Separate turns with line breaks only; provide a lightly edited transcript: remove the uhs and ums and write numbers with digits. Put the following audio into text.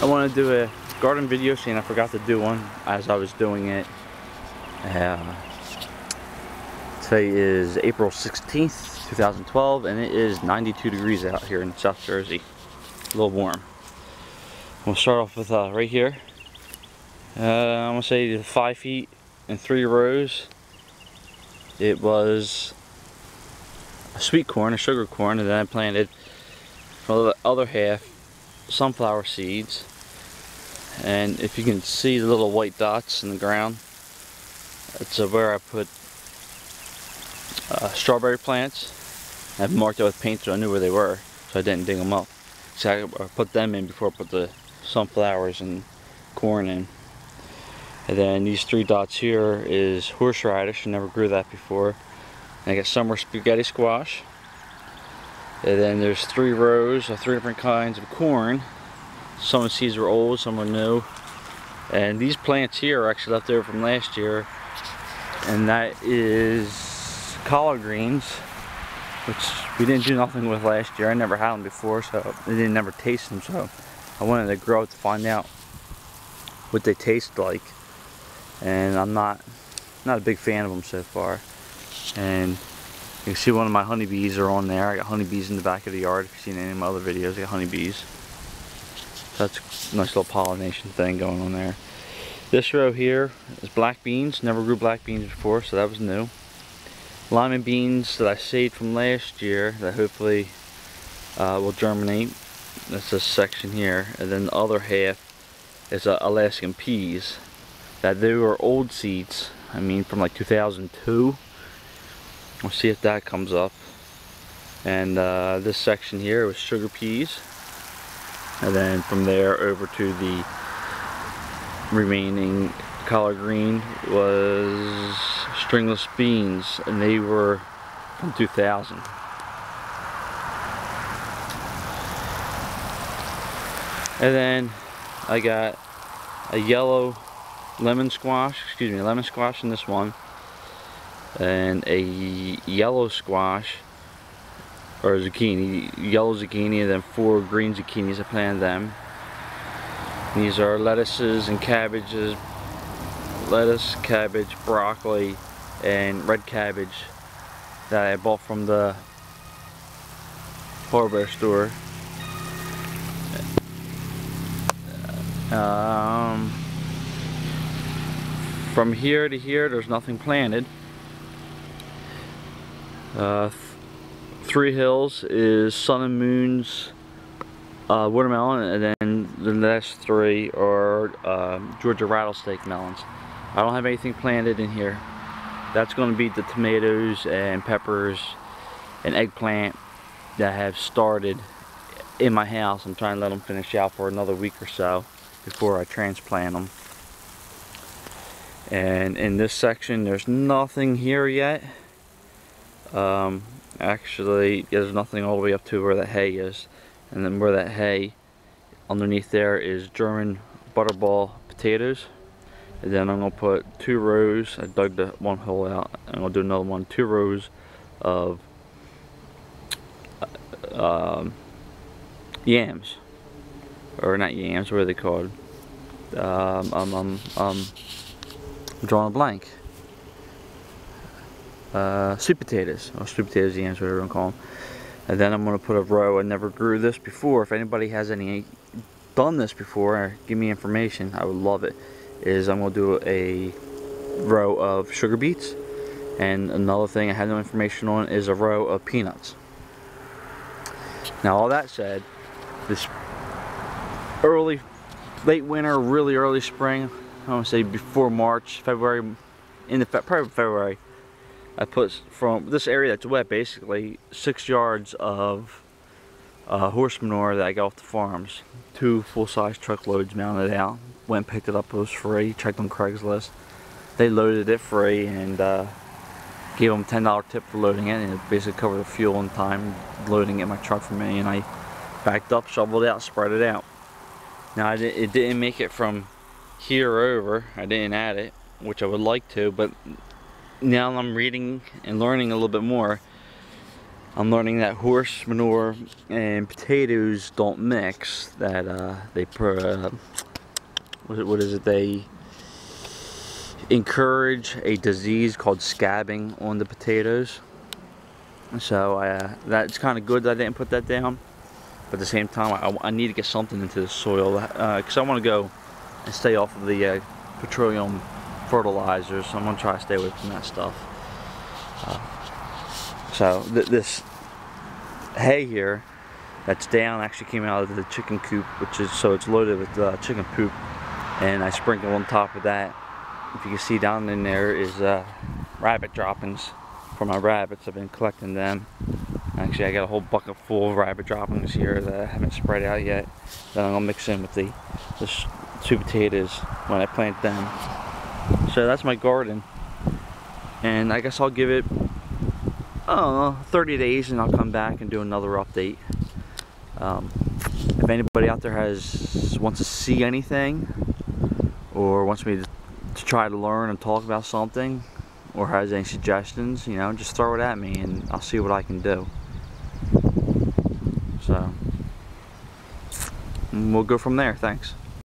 I want to do a garden video scene. I forgot to do one as I was doing it. Today is April 16th, 2012, and it is 92 degrees out here in South Jersey. A little warm. We'll start off with right here. I'm going to say 5 feet in 3 rows. It was a sweet corn, a sugar corn, and then I planted for the other half sunflower seeds. And if you can see the little white dots in the ground, it's where I put strawberry plants. I've marked it with paint so I knew where they were, so I didn't dig them up. So I put them in before I put the sunflowers and corn in. And then these 3 dots here is horseradish. I never grew that before. And I got summer spaghetti squash. And then there's 3 rows of 3 different kinds of corn. Some of the seeds were old, some were new. And these plants here are actually left over from last year. And that is collard greens, which we didn't do nothing with last year. I never had them before, so I didn't never taste them. So I wanted to grow it to find out what they taste like. And I'm not a big fan of them so far. And you can see one of my honeybees are on there. I got honeybees in the back of the yard. If you've seen any of my other videos, I got honeybees. So that's a nice little pollination thing going on there. This row here is black beans. Never grew black beans before, so that was new. Lima beans that I saved from last year that hopefully will germinate. That's this section here. And then the other half is Alaskan peas. That they were old seeds. I mean from like 2002. We'll see if that comes up. And this section here was sugar peas. And then from there over to the remaining collard green was stringless beans. And they were from 2000. And then I got a yellow lemon squash in this one. And a yellow squash, or zucchini, yellow zucchini, and then 4 green zucchinis. I planted them. These are lettuces and cabbages, lettuce, cabbage, broccoli, and red cabbage that I bought from the hardware store. From here to here, there's nothing planted. 3 hills is Sun and Moon's watermelon, and then the next 3 are Georgia rattlesnake melons. I don't have anything planted in here. That's going to be the tomatoes and peppers and eggplant that have started in my house. I'm trying to let them finish out for another week or so before I transplant them. And in this section there's nothing here yet. Actually there's nothing all the way up to where the hay is, and then where that hay underneath there is German butterball potatoes. And then I'm going to put 2 rows, I dug the one hole out, and I'm going to do another one, 2 rows of yams, or not yams, what are they called? I'm drawing a blank. Sweet potatoes, or sweet potatoes, yams, whatever you want to call them. And then I'm going to put a row. I never grew this before. If anybody has done this before, or give me information, I would love it. Is I'm going to do a row of sugar beets, and another thing I had no information on is a row of peanuts. Now all that said, this late winter, really early spring, I want to say before March, February, probably February, I put from this area that's wet basically 6 yards of horse manure that I got off the farms. 2 full-size truckloads mounted out. Went and picked it up, it was free. Checked on Craigslist. They loaded it free and gave them a $10 tip for loading it, and it basically covered the fuel and time loading it in my truck for me. And I backed up, shoveled it out, spread it out. Now it didn't make it from here over. I didn't add it, which I would like to, but now I'm reading and learning a little bit more. I'm learning that horse manure and potatoes don't mix. That what is it? They encourage a disease called scabbing on the potatoes. So that's kind of good that I didn't put that down. But at the same time, I need to get something into the soil because I want to go and stay off of the petroleum fertilizers. So I'm going to try to stay away from that stuff. So this hay here that's down actually came out of the chicken coop, so it's loaded with chicken poop, and I sprinkled on top of that. If you can see down in there is rabbit droppings for my rabbits. I've been collecting them. Actually, I got a whole bucket full of rabbit droppings here that I haven't spread out yet, that I'm gonna mix in with the sweet potatoes when I plant them. So that's my garden, and I guess I'll give it, I don't know, 30 days, and I'll come back and do another update. If anybody out there wants to see anything, or wants me to try to learn and talk about something, or has any suggestions, you know, just throw it at me and I'll see what I can do. So we'll go from there. Thanks.